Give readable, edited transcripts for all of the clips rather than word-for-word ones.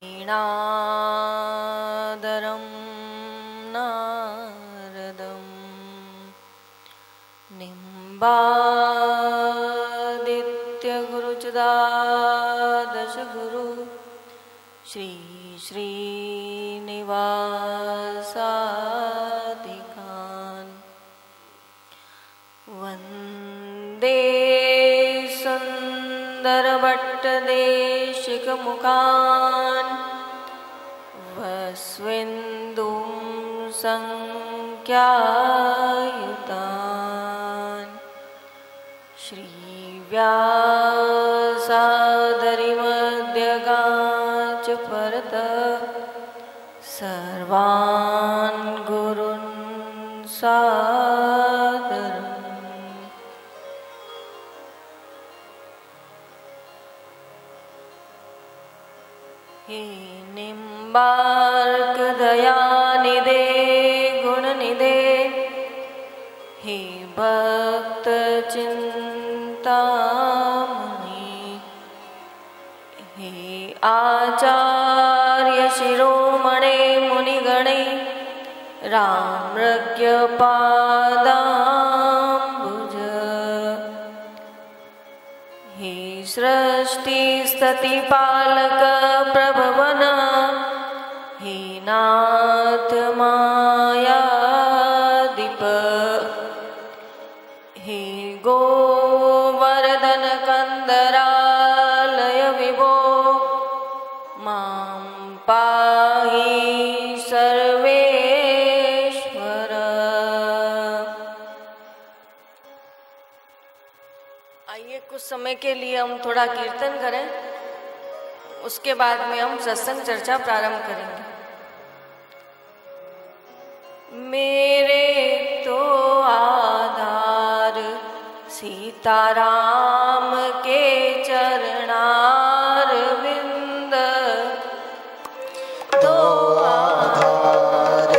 वीणाधरं नारदं निम्बादित्यगुरुचदादशगुरु श्री श्रीनिवासादिकान् वन्दे सुन्दरभट्टदेशिकमुखान् वस्वेन्दुं सङ्ख्यायुतान् श्रीव्यासादरिमध्यगाच्च परतः सर्वान् गुरून् सादरम्। हे निम्बार्कदयानिधे गुणनिधे हे भक्तचिन्तामणि हे आचार्य शिरोमणे मुनिगणे राम्रज्ञपादाम्बुज हे सृष्टिस्थितिपालक प्रभवन हे नाथ मायादीप हे गोवर्धन कंदरालय विभो मां पाहि सर्वेश्वर। आइए कुछ समय के लिए हम थोड़ा कीर्तन करें, उसके बाद में हम सत्संग चर्चा प्रारंभ करेंगे। मेरे तो आधार सीताराम के चरणार विंद, तो आधार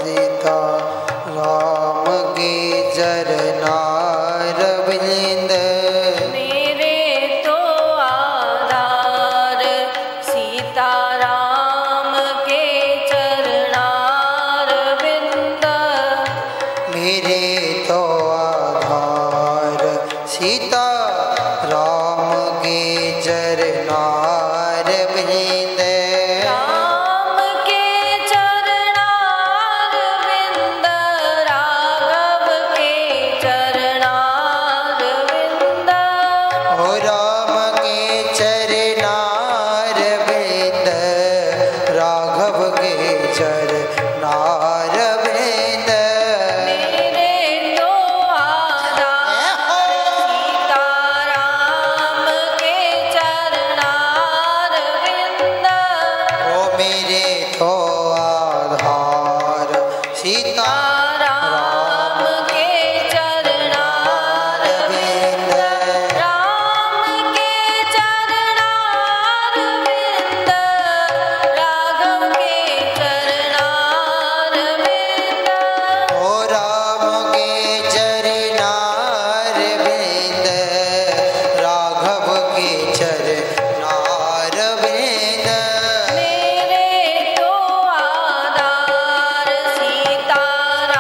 सीताराम के चरणार विंद, मेरे तो आधार सीताराम के चरणार विंद, मेरे तो आधार सीताराम के चरणार विंद, राम के चरणार विंद, राघव के चरणार विंद, ओ राम के चरणार विंद, राघव के चरणार विंद, मेरे तो आधार सीताराम के चरणार विंद, ओ मेरे तो आधार सीता राम के चरणार विंद, राम के चरणार विंद, राघव के चरणार विंद, ओ राम के चरणार विंद, राघव के चरणार विंद, मेरे तो आधार सीताराम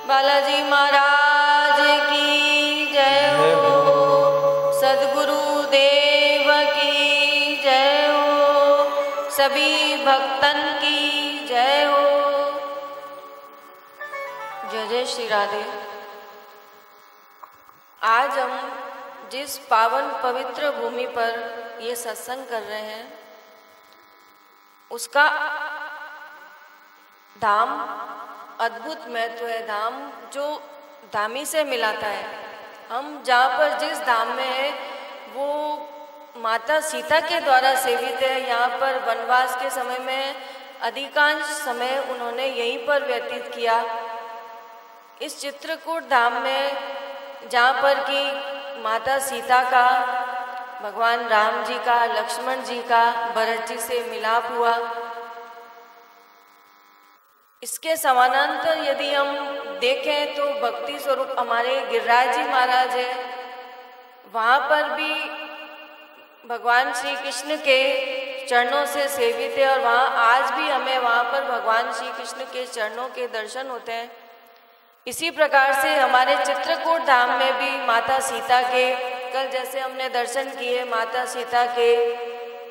बालाजी महाराज की जय हो। सद्गुरु देव की जय हो। सभी भक्तन की जय हो। जय जय श्री राधे। आज हम जिस पावन पवित्र भूमि पर ये सत्संग कर रहे हैं उसका धाम अद्भुत महत्व है। धाम जो धामी से मिलाता है। हम जहाँ पर जिस धाम में है वो माता सीता के द्वारा सेवित है। यहाँ पर वनवास के समय में अधिकांश समय उन्होंने यहीं पर व्यतीत किया। इस चित्रकूट धाम में जहाँ पर कि माता सीता का, भगवान राम जी का, लक्ष्मण जी का भरत जी से मिलाप हुआ, इसके समानांतर यदि हम देखें तो भक्ति स्वरूप हमारे गिरिराज जी महाराज है। वहाँ पर भी भगवान श्री कृष्ण के चरणों से सेवित है और वहाँ आज भी हमें वहाँ पर भगवान श्री कृष्ण के चरणों के दर्शन होते हैं। इसी प्रकार से हमारे चित्रकूट धाम में भी माता सीता के कल जैसे हमने दर्शन किए, माता सीता के,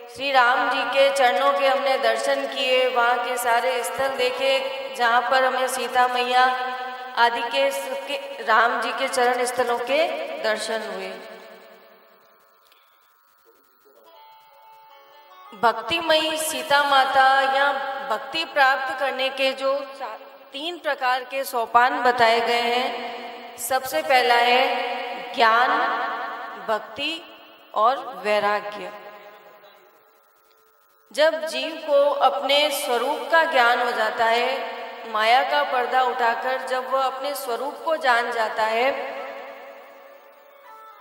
श्री राम जी के चरणों के हमने दर्शन किए। वहाँ के सारे स्थल देखे जहाँ पर हमें सीता मैया आदि के राम जी के चरण स्थलों के दर्शन हुए। भक्तिमयी सीता माता या भक्ति प्राप्त करने के जो 3 प्रकार के सोपान बताए गए हैं। सबसे पहला है ज्ञान, भक्ति और वैराग्य। जब जीव को अपने स्वरूप का ज्ञान हो जाता है, माया का पर्दा उठाकर जब वह अपने स्वरूप को जान जाता है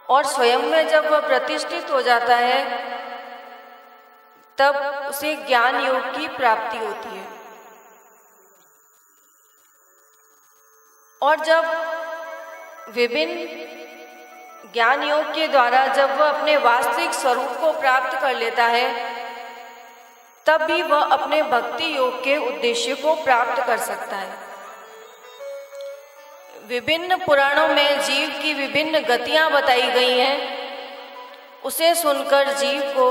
और स्वयं में जब वह प्रतिष्ठित हो जाता है, तब उसे ज्ञान योग की प्राप्ति होती है। और जब विभिन्न ज्ञान योग के द्वारा जब वह अपने वास्तविक स्वरूप को प्राप्त कर लेता है, तब भी वह अपने भक्ति योग के उद्देश्य को प्राप्त कर सकता है। विभिन्न पुराणों में जीव की विभिन्न गतियां बताई गई हैं। उसे सुनकर जीव को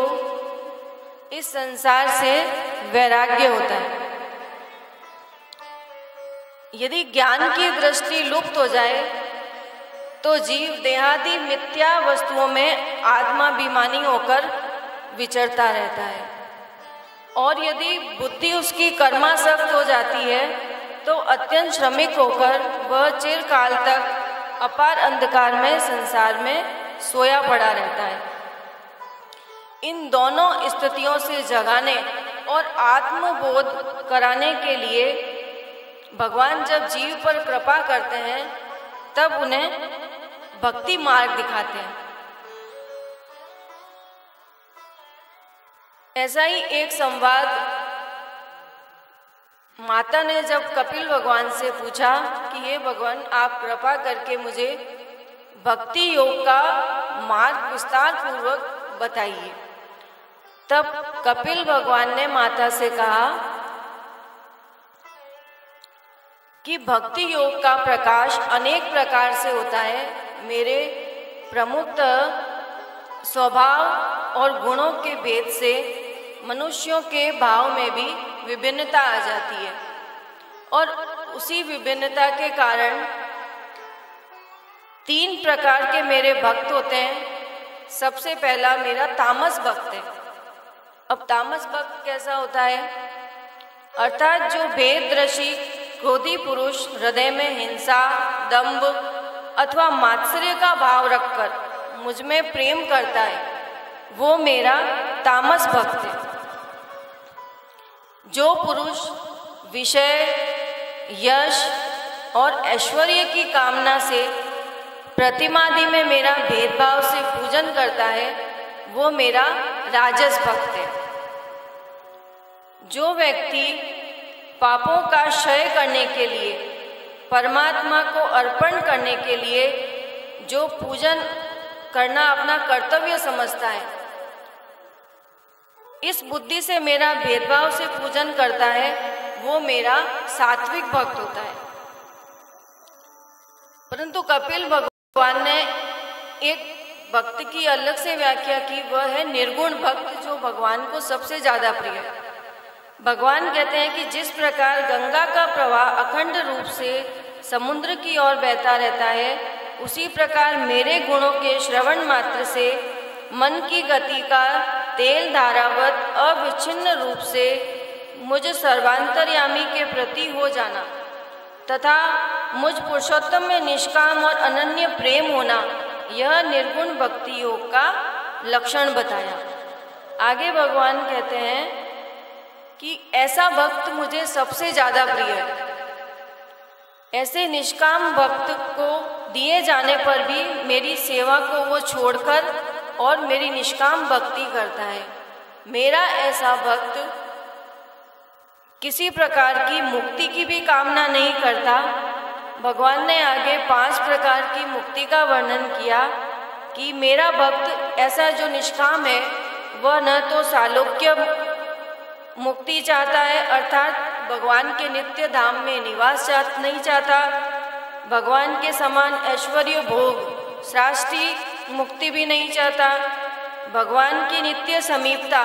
इस संसार से वैराग्य होता है। यदि ज्ञान की दृष्टि लुप्त हो जाए तो जीव देहादि मिथ्या वस्तुओं में आत्माभिमानी होकर विचरता रहता है। और यदि बुद्धि उसकी कर्मासक्त हो जाती है तो अत्यंत श्रमिक होकर वह चिरकाल तक अपार अंधकार में संसार में सोया पड़ा रहता है। इन दोनों स्थितियों से जगाने और आत्मबोध कराने के लिए भगवान जब जीव पर कृपा करते हैं तब उन्हें भक्ति मार्ग दिखाते हैं। ऐसा ही एक संवाद माता ने जब कपिल भगवान से पूछा कि हे भगवान, आप कृपा करके मुझे भक्ति योग का मार्ग विस्तार पूर्वक बताइए। तब कपिल भगवान ने माता से कहा कि भक्ति योग का प्रकाश अनेक प्रकार से होता है। मेरे प्रमुख स्वभाव और गुणों के भेद से मनुष्यों के भाव में भी विभिन्नता आ जाती है और उसी विभिन्नता के कारण 3 प्रकार के मेरे भक्त होते हैं। सबसे पहला मेरा तामस भक्त है। अब तामस भक्त कैसा होता है? अर्थात जो भेददृशी क्रोधी पुरुष हृदय में हिंसा, दंभ अथवा मात्सर्य का भाव रखकर मुझ में प्रेम करता है, वो मेरा तामस भक्त है। जो पुरुष विषय, यश और ऐश्वर्य की कामना से प्रतिमादि में मेरा भेदभाव से पूजन करता है, वो मेरा राजस भक्त है। जो व्यक्ति पापों का क्षय करने के लिए, परमात्मा को अर्पण करने के लिए जो पूजन करना अपना कर्तव्य समझता है, इस बुद्धि से मेरा भेदभाव से पूजन करता है, वो मेरा सात्विक भक्त होता है। परंतु कपिल भगवान ने एक भक्त की अलग से व्याख्या की, वह है निर्गुण भक्त, जो भगवान को सबसे ज़्यादा प्रिय है। भगवान कहते हैं कि जिस प्रकार गंगा का प्रवाह अखंड रूप से समुद्र की ओर बहता रहता है, उसी प्रकार मेरे गुणों के श्रवण मात्र से मन की गति का तेल धारावत अविच्छिन्न रूप से मुझ सर्वांतर्यामी के प्रति हो जाना तथा मुझ पुरुषोत्तम में निष्काम और अनन्य प्रेम होना, यह निर्गुण भक्ति योग का लक्षण बताया। आगे भगवान कहते हैं कि ऐसा भक्त मुझे सबसे ज़्यादा प्रिय है। ऐसे निष्काम भक्त को दिए जाने पर भी मेरी सेवा को वो छोड़कर और मेरी निष्काम भक्ति करता है। मेरा ऐसा भक्त किसी प्रकार की मुक्ति की भी कामना नहीं करता। भगवान ने आगे 5 प्रकार की मुक्ति का वर्णन किया कि मेरा भक्त ऐसा जो निष्काम है, वह न तो सालोक्य मुक्ति चाहता है, अर्थात भगवान के नित्य धाम में निवास नहीं चाहता, भगवान के समान ऐश्वर्य भोग श्राष्टी मुक्ति भी नहीं चाहता, भगवान की नित्य समीपता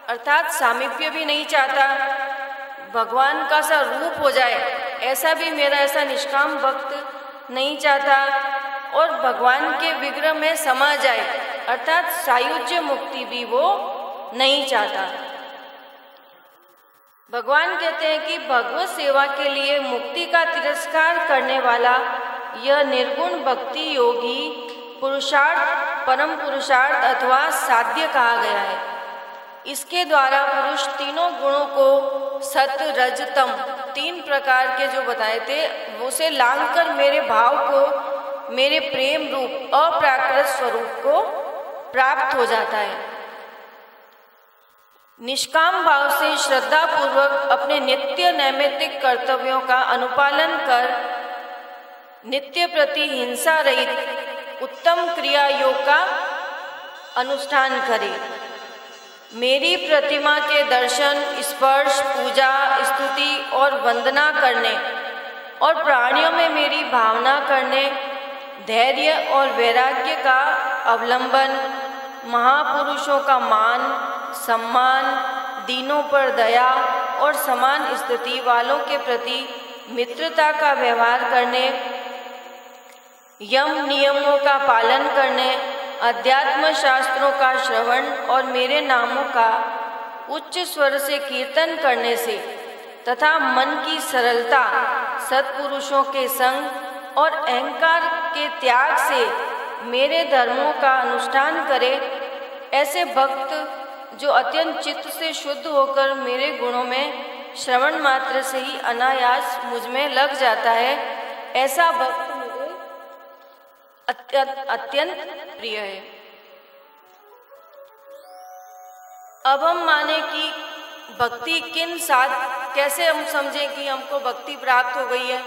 अर्थात सामीप्य भी नहीं चाहता, भगवान का सा रूप हो जाए ऐसा भी मेरा ऐसा निष्काम भक्त नहीं चाहता, और भगवान के विग्रह में समा जाए अर्थात सायुज्य मुक्ति भी वो नहीं चाहता। भगवान कहते हैं कि भगवत सेवा के लिए मुक्ति का तिरस्कार करने वाला यह निर्गुण भक्ति योगी पुरुषार्थ, परम पुरुषार्थ अथवा साध्य कहा गया है। इसके द्वारा पुरुष तीनों गुणों को सत रज तम 3 प्रकार के जो बताए थे, उसे लांघकर मेरे भाव को, मेरे प्रेम रूप अप्राकृत स्वरूप को प्राप्त हो जाता है। निष्काम भाव से श्रद्धा पूर्वक अपने नित्य नैमित्तिक कर्तव्यों का अनुपालन कर नित्य प्रति हिंसा रहित उत्तम क्रिया योग का अनुष्ठान करे। मेरी प्रतिमा के दर्शन, स्पर्श, पूजा, स्तुति और वंदना करने और प्राणियों में मेरी भावना करने, धैर्य और वैराग्य का अवलंबन, महापुरुषों का मान सम्मान, दीनों पर दया और समान स्थिति वालों के प्रति मित्रता का व्यवहार करने, यम नियमों का पालन करने, अध्यात्म शास्त्रों का श्रवण और मेरे नामों का उच्च स्वर से कीर्तन करने से तथा मन की सरलता, सत्पुरुषों के संग और अहंकार के त्याग से मेरे धर्मों का अनुष्ठान करे। ऐसे भक्त जो अत्यंत चित्त से शुद्ध होकर मेरे गुणों में श्रवण मात्र से ही अनायास मुझ में लग जाता है, ऐसा भक्त मुझे अत्यंत प्रिय है। अब हम माने कि भक्ति किन साथ, कैसे हम समझें कि हमको भक्ति प्राप्त हो गई है।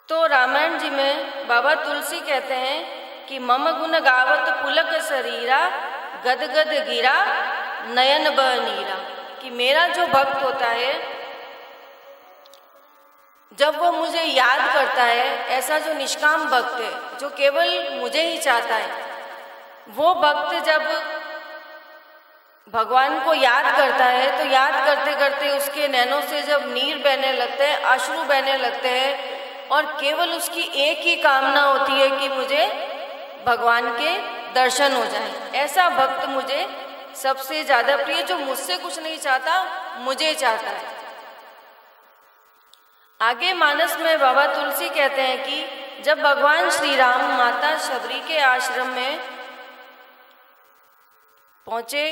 तो रामायण जी में बाबा तुलसी कहते हैं कि मम गुण गावत पुलक शरीरा गदगद गिरा नयन बनीरा, कि मेरा जो भक्त होता है जब वो मुझे याद करता है, ऐसा जो निष्काम भक्त है जो केवल मुझे ही चाहता है, वो भक्त जब भगवान को याद करता है तो याद करते करते उसके नैनों से जब नीर बहने लगते हैं, अश्रु बहने लगते हैं और केवल उसकी एक ही कामना होती है कि मुझे भगवान के दर्शन हो जाए। ऐसा भक्त मुझे सबसे ज़्यादा प्रिय, जो मुझसे कुछ नहीं चाहता, मुझे चाहता है। आगे मानस में बाबा तुलसी कहते हैं कि जब भगवान श्री राम माता शबरी के आश्रम में पहुँचे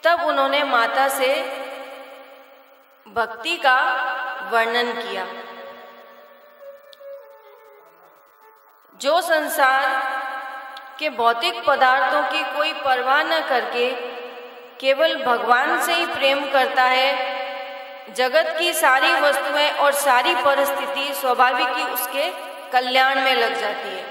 तब उन्होंने माता से भक्ति का वर्णन किया। जो संसार के भौतिक पदार्थों की कोई परवाह न करके केवल भगवान से ही प्रेम करता है, जगत की सारी वस्तुएं और सारी परिस्थिति स्वाभाविक ही उसके कल्याण में लग जाती है।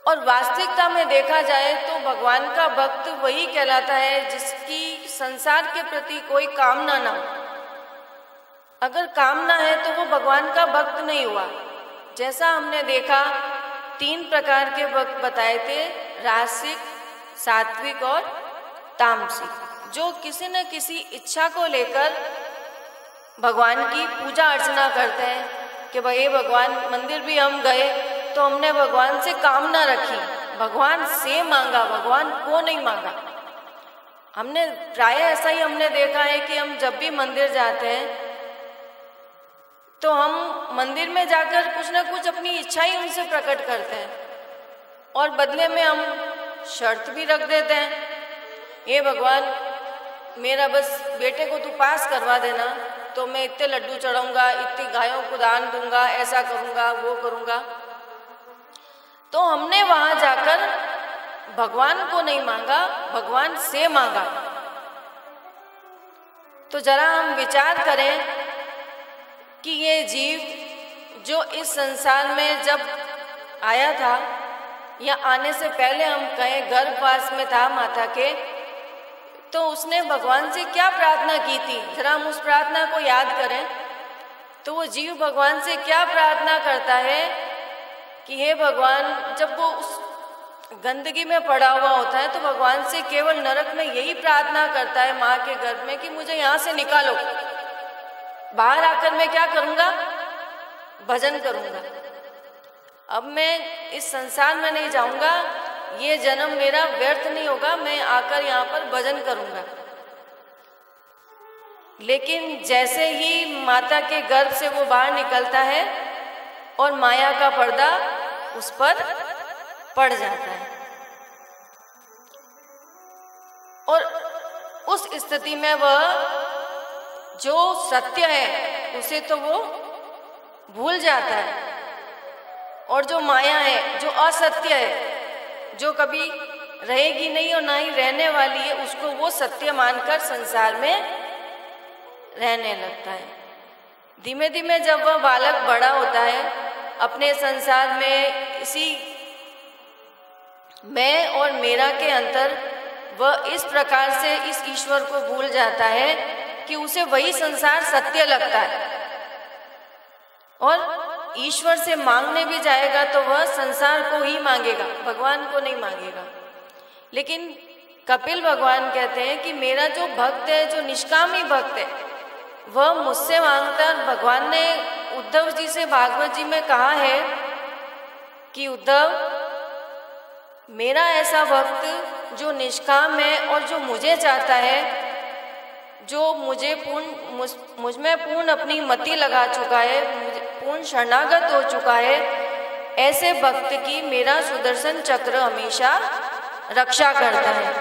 और वास्तविकता में देखा जाए तो भगवान का भक्त वही कहलाता है जिसकी संसार के प्रति कोई कामना ना हो। अगर कामना है तो वो भगवान का भक्त नहीं हुआ। जैसा हमने देखा 3 प्रकार के भक्त बताए थे, रासिक, सात्विक और तामसिक, जो किसी न किसी इच्छा को लेकर भगवान की पूजा अर्चना करते हैं कि भाई भगवान, मंदिर भी हम गए तो हमने भगवान से कामना रखी, भगवान से मांगा, भगवान को नहीं मांगा। हमने प्राय ऐसा ही हमने देखा है कि हम जब भी मंदिर जाते हैं तो हम मंदिर में जाकर कुछ ना कुछ अपनी इच्छा ही उनसे प्रकट करते हैं और बदले में हम शर्त भी रख देते हैं, हे भगवान मेरा बस बेटे को तू पास करवा देना तो मैं इतने लड्डू चढ़ाऊंगा, इतनी गायों को दान दूंगा, ऐसा करूंगा, वो करूंगा। तो हमने वहां जाकर भगवान को नहीं मांगा, भगवान से मांगा। तो जरा हम विचार करें कि ये जीव जो इस संसार में जब आया था या आने से पहले हम कहें गर्भवास में था माता के, तो उसने भगवान से क्या प्रार्थना की थी, जरा हम उस प्रार्थना को याद करें। तो वो जीव भगवान से क्या प्रार्थना करता है कि हे भगवान, जब वो उस गंदगी में पड़ा हुआ होता है तो भगवान से केवल नरक में यही प्रार्थना करता है माँ के गर्भ में कि मुझे यहाँ से निकालो, बाहर आकर मैं क्या करूँगा, भजन करूँगा। अब मैं इस संसार में नहीं जाऊँगा, ये जन्म मेरा व्यर्थ नहीं होगा, मैं आकर यहाँ पर भजन करूँगा। लेकिन जैसे ही माता के गर्भ से वो बाहर निकलता है और माया का पर्दा उस पर पड़ जाता है और उस स्थिति में वह जो सत्य है उसे तो वो भूल जाता है और जो माया है, जो असत्य है, जो कभी रहेगी नहीं और ना ही रहने वाली है, उसको वो सत्य मानकर संसार में रहने लगता है। धीमे धीमे जब वह बालक बड़ा होता है अपने संसार में, इसी मैं और मेरा के अंतर वह इस प्रकार से इस ईश्वर को भूल जाता है कि उसे वही संसार सत्य लगता है और ईश्वर से मांगने भी जाएगा तो वह संसार को ही मांगेगा, भगवान को नहीं मांगेगा। लेकिन कपिल भगवान कहते हैं कि मेरा जो भक्त है, जो निष्कामी भक्त है, वह मुझसे मांगता है। भगवान ने उद्धव जी से भागवत जी में कहा है कि उद्धव, मेरा ऐसा भक्त जो निष्काम है और जो मुझे चाहता है, जो मुझे मुझ में पूर्ण अपनी मति लगा चुका है, मुझे पूर्ण शरणागत हो चुका है, ऐसे भक्त की मेरा सुदर्शन चक्र हमेशा रक्षा करता है।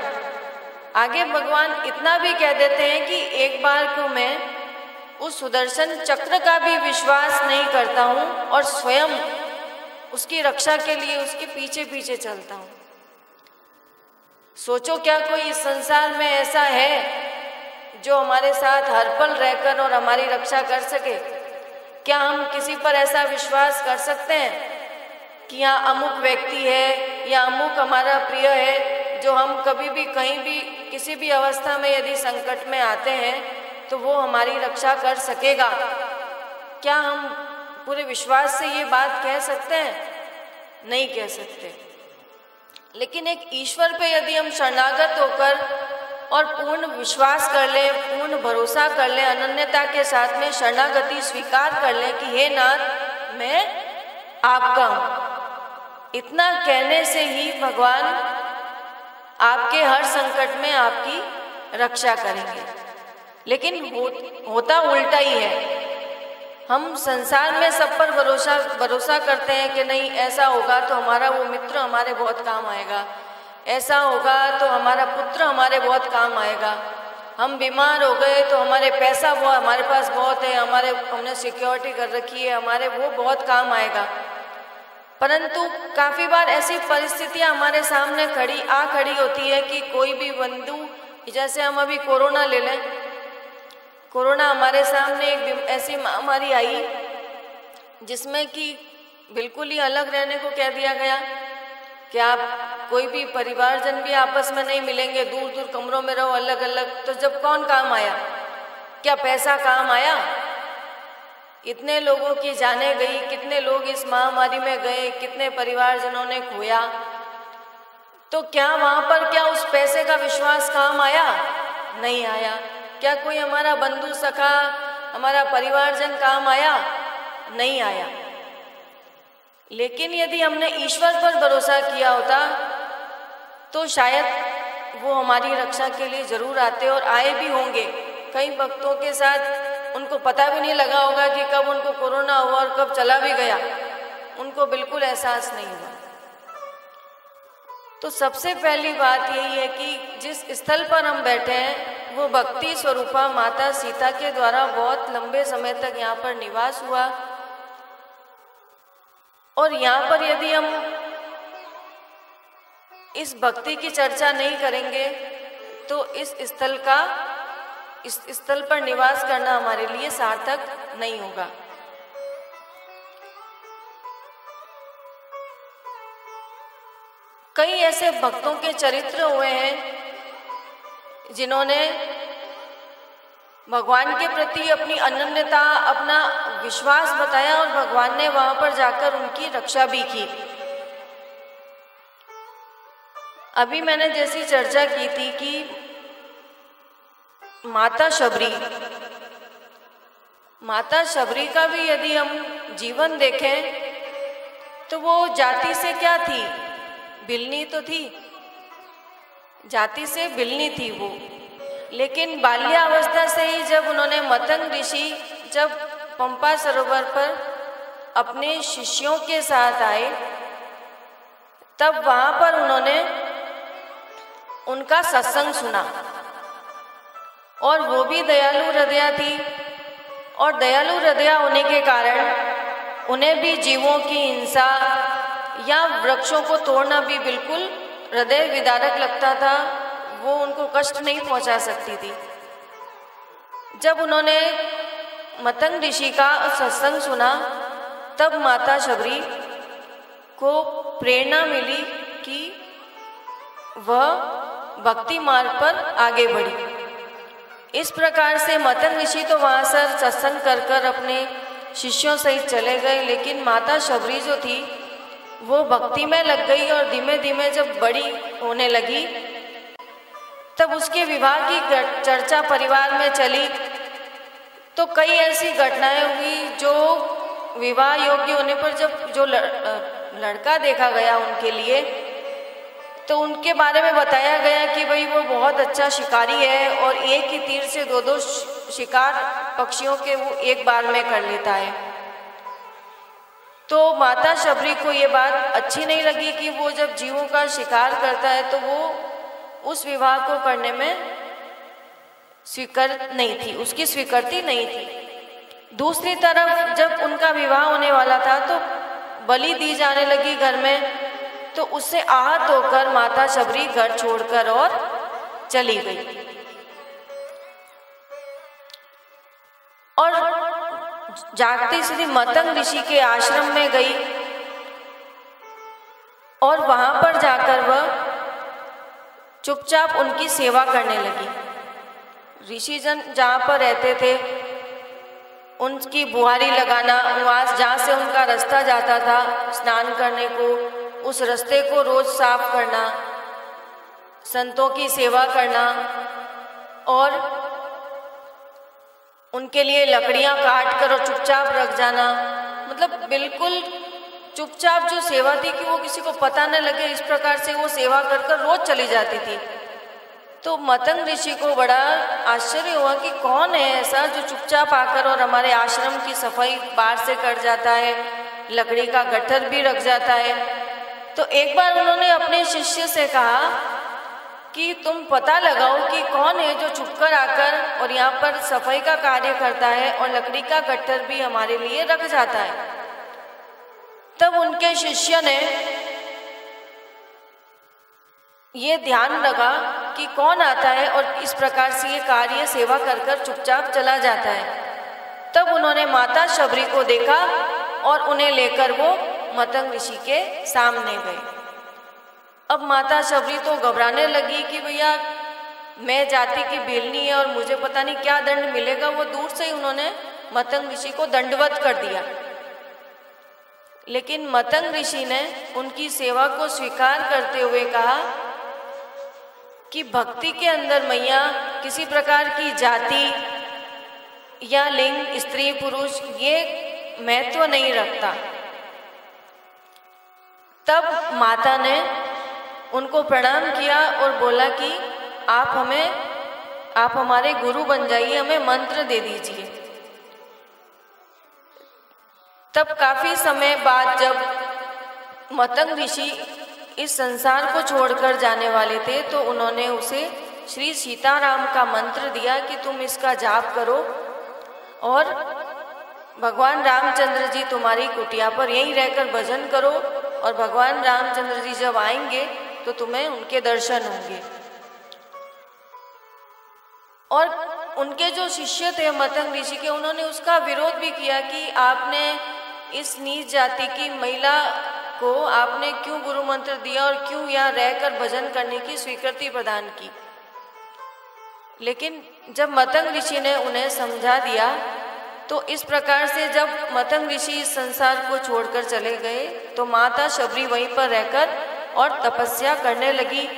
आगे भगवान इतना भी कह देते हैं कि एक बार को मैं उस सुदर्शन चक्र का भी विश्वास नहीं करता हूँ और स्वयं उसकी रक्षा के लिए उसके पीछे पीछे चलता हूँ। सोचो क्या कोई इस संसार में ऐसा है जो हमारे साथ हर पल रहकर और हमारी रक्षा कर सके? क्या हम किसी पर ऐसा विश्वास कर सकते हैं कि यहाँ अमुक व्यक्ति है या अमुक हमारा प्रिय है जो हम कभी भी कहीं भी किसी भी अवस्था में यदि संकट में आते हैं तो वो हमारी रक्षा कर सकेगा? क्या हम पूरे विश्वास से ये बात कह सकते हैं? नहीं कह सकते। लेकिन एक ईश्वर पे यदि हम शरणागत होकर और पूर्ण विश्वास कर ले, पूर्ण भरोसा कर ले, अनन्यता के साथ में शरणागति स्वीकार कर ले कि हे नाथ मैं आपका हूँ, इतना कहने से ही भगवान आपके हर संकट में आपकी रक्षा करेंगे। लेकिन होता उल्टा ही है। हम संसार में सब पर भरोसा करते हैं कि नहीं ऐसा होगा तो हमारा वो मित्र हमारे बहुत काम आएगा, ऐसा होगा तो हमारा पुत्र हमारे बहुत काम आएगा, हम बीमार हो गए तो हमारे पैसा वो हमारे पास बहुत है, हमने सिक्योरिटी कर रखी है, हमारे वो बहुत काम आएगा। परंतु काफ़ी बार ऐसी परिस्थितियां हमारे सामने खड़ी होती है कि कोई भी बंधु, जैसे हम अभी कोरोना ले लें, कोरोना हमारे सामने एक ऐसी महामारी आई जिसमें कि बिल्कुल ही अलग रहने को कह दिया गया कि आप कोई भी परिवारजन भी आपस में नहीं मिलेंगे, दूर दूर कमरों में रहो, अलग अलग। तो जब कौन काम आया? क्या पैसा काम आया? इतने लोगों की जानें गई, कितने लोग इस महामारी में गए, कितने परिवारजनों ने खोया, तो क्या वहाँ पर क्या उस पैसे का विश्वास काम आया? नहीं आया। क्या कोई हमारा बंधु सखा, हमारा परिवारजन काम आया? नहीं आया। लेकिन यदि हमने ईश्वर पर भरोसा किया होता तो शायद वो हमारी रक्षा के लिए जरूर आते और आए भी होंगे। कई भक्तों के साथ उनको पता भी नहीं लगा होगा कि कब उनको कोरोना हुआ और कब चला भी गया, उनको बिल्कुल एहसास नहीं हुआ। तो सबसे पहली बात यही है कि जिस स्थल पर हम बैठे हैं वो भक्ति स्वरूपा माता सीता के द्वारा बहुत लंबे समय तक यहाँ पर निवास हुआ, और यहाँ पर यदि हम इस भक्ति की चर्चा नहीं करेंगे तो इस स्थल पर निवास करना हमारे लिए सार्थक नहीं होगा। कई ऐसे भक्तों के चरित्र हुए हैं जिन्होंने भगवान के प्रति अपनी अनन्यता, अपना विश्वास बताया और भगवान ने वहां पर जाकर उनकी रक्षा भी की। अभी मैंने जैसी चर्चा की थी कि माता शबरी का भी यदि हम जीवन देखें तो वो जाति से क्या थी? बिलनी तो थी, जाति से बिलनी थी वो। लेकिन बाल्यावस्था से ही जब उन्होंने मतंग ऋषि जब पंपा सरोवर पर अपने शिष्यों के साथ आए तब वहां पर उन्होंने उनका सत्संग सुना, और वो भी दयालु हृदया थी, और दयालु हृदया होने के कारण उन्हें भी जीवों की हिंसा या वृक्षों को तोड़ना भी बिल्कुल हृदय विदारक लगता था, वो उनको कष्ट नहीं पहुंचा सकती थी। जब उन्होंने मतंग ऋषि का सत्संग सुना तब माता शबरी को प्रेरणा मिली कि वह भक्ति मार्ग पर आगे बढ़ी। इस प्रकार से मतंग ऋषि तो वहाँ से सत्संग कर अपने शिष्यों सहित चले गए, लेकिन माता शबरी जो थी वो भक्ति में लग गई, और धीमे धीमे जब बड़ी होने लगी तब उसके विवाह की चर्चा परिवार में चली। तो कई ऐसी घटनाएं हुई जो विवाह योग्य होने पर जब जो लड़का देखा गया उनके लिए, तो उनके बारे में बताया गया कि भाई वो बहुत अच्छा शिकारी है और एक ही तीर से दो शिकार पक्षियों के वो एक बार में कर लेता है। तो माता शबरी को ये बात अच्छी नहीं लगी कि वो जब जीवों का शिकार करता है तो वो उस विवाह को करने में स्वीकृत नहीं थी, उसकी स्वीकृति नहीं थी। दूसरी तरफ जब उनका विवाह होने वाला था तो बलि दी जाने लगी घर में, तो उससे आहत होकर माता शबरी घर छोड़कर और चली गई। और जागती श्री मतंग ऋषि के आश्रम में गई और वहां पर जाकर वह चुपचाप उनकी सेवा करने लगी। ऋषिजन जहाँ पर रहते थे उनकी बुहारी लगाना, वहाँ जहाँ से उनका रास्ता जाता था स्नान करने को, उस रास्ते को रोज साफ करना, संतों की सेवा करना और उनके लिए लकड़ियाँ काट कर और चुपचाप रख जाना, मतलब बिल्कुल चुपचाप जो सेवा थी कि वो किसी को पता न लगे, इस प्रकार से वो सेवा कर रोज चली जाती थी। तो मतंग ऋषि को बड़ा आश्चर्य हुआ कि कौन है ऐसा जो चुपचाप आकर और हमारे आश्रम की सफाई बाहर से कर जाता है, लकड़ी का गट्ठर भी रख जाता है। तो एक बार उन्होंने अपने शिष्य से कहा कि तुम पता लगाओ कि कौन है जो छुपकर आकर और यहाँ पर सफाई का कार्य करता है और लकड़ी का गट्ठर भी हमारे लिए रख जाता है। तब उनके शिष्य ने ये ध्यान रखा कि कौन आता है और इस प्रकार से ये कार्य सेवा कर चुपचाप चला जाता है। तब उन्होंने माता शबरी को देखा और उन्हें लेकर वो मतंग ऋषि के सामने गए। अब माता शबरी तो घबराने लगी कि भैया मैं जाति की बेलनी है और मुझे पता नहीं क्या दंड मिलेगा। वो दूर से ही उन्होंने मतंग ऋषि को दंडवत कर दिया। लेकिन मतंग ऋषि ने उनकी सेवा को स्वीकार करते हुए कहा कि भक्ति के अंदर मैया किसी प्रकार की जाति या लिंग, स्त्री पुरुष ये महत्व नहीं रखता। तब माता ने उनको प्रणाम किया और बोला कि आप हमारे गुरु बन जाइए, हमें मंत्र दे दीजिए। तब काफी समय बाद जब मतंग ऋषि इस संसार को छोड़कर जाने वाले थे तो उन्होंने उसे श्री सीताराम का मंत्र दिया कि तुम इसका जाप करो और भगवान रामचंद्र जी तुम्हारी कुटिया पर यहीं रहकर भजन करो और भगवान रामचंद्र जी जब आएंगे तो तुम्हें उनके दर्शन होंगे। और उनके जो शिष्य थे मतंग ऋषि के, उन्होंने उसका विरोध भी किया कि आपने इस नीच जाति की महिला को आपने क्यों गुरु मंत्र दिया और क्यों यहाँ रहकर भजन करने की स्वीकृति प्रदान की। लेकिन जब मतंग ऋषि ने उन्हें समझा दिया तो इस प्रकार से जब मतंग ऋषि इस संसार को छोड़कर चले गए तो माता शबरी वहीं पर रहकर और तपस्या करने लगी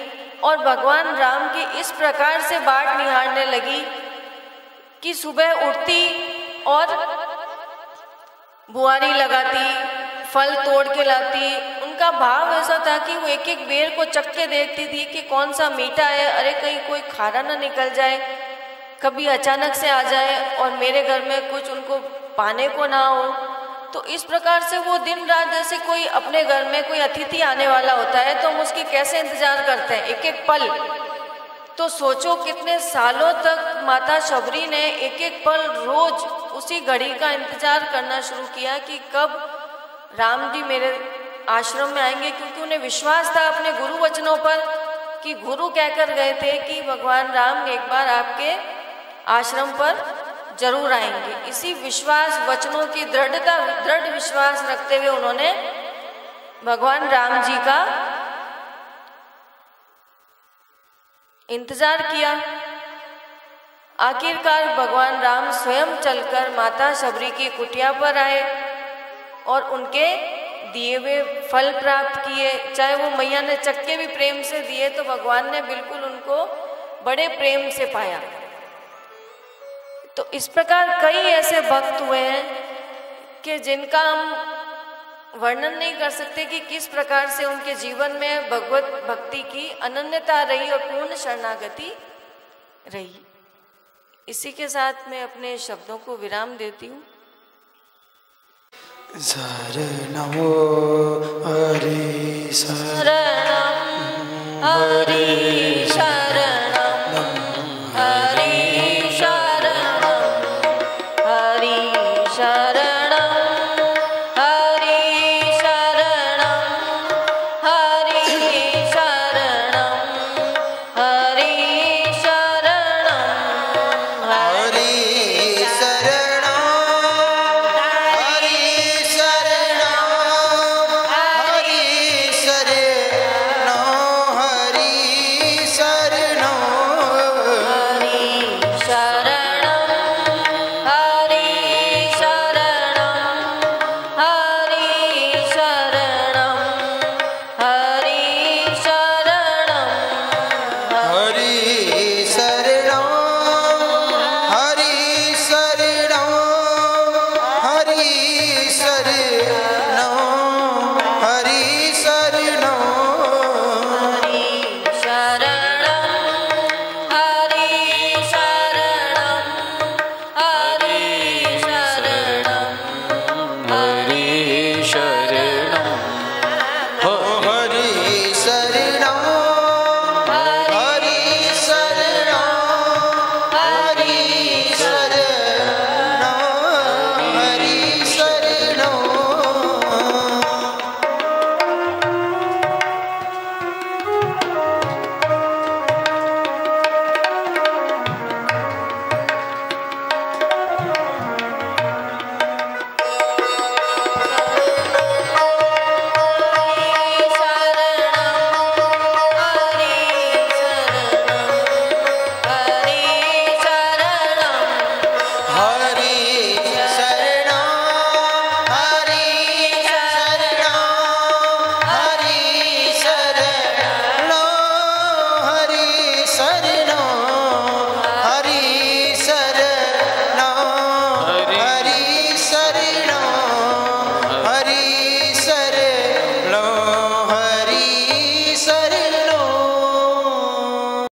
और भगवान राम की इस प्रकार से बाट निहारने लगी कि सुबह उठती और बुआरी लगाती, फल तोड़ के लाती। उनका भाव ऐसा था कि वो एक एक बेर को चख के देखती थी कि कौन सा मीठा है, अरे कहीं कोई खारा ना निकल जाए, कभी अचानक से आ जाए और मेरे घर में कुछ उनको पाने को ना हो। तो इस प्रकार से वो दिन रात, जैसे कोई अपने घर में कोई अतिथि आने वाला होता है तो हम उसकी कैसे इंतजार करते हैं, एक एक पल। तो सोचो कितने सालों तक माता शबरी ने एक एक पल रोज उसी घड़ी का इंतजार करना शुरू किया कि कब राम जी मेरे आश्रम में आएंगे, क्योंकि उन्हें विश्वास था अपने गुरु वचनों पर कि गुरु कहकर गए थे कि भगवान राम एक बार आपके आश्रम पर जरूर आएंगे। इसी विश्वास वचनों की दृढ़ विश्वास रखते हुए उन्होंने भगवान राम जी का इंतजार किया। आखिरकार भगवान राम स्वयं चलकर माता शबरी की कुटिया पर आए और उनके दिए हुए फल प्राप्त किए। चाहे वो मैया ने चक्के भी प्रेम से दिए तो भगवान ने बिल्कुल उनको बड़े प्रेम से पाया। तो इस प्रकार कई ऐसे भक्त हुए हैं कि जिनका हम वर्णन नहीं कर सकते कि किस प्रकार से उनके जीवन में भगवत भक्ति की अनन्यता रही और पूर्ण शरणागति रही। इसी के साथ मैं अपने शब्दों को विराम देती हूँ। शरणं हरि शरणं हरि शरणं हरि शरणं हरि शरणं हरि शरणं हरि शरणं हरि शरणं हरि शरणं शरणं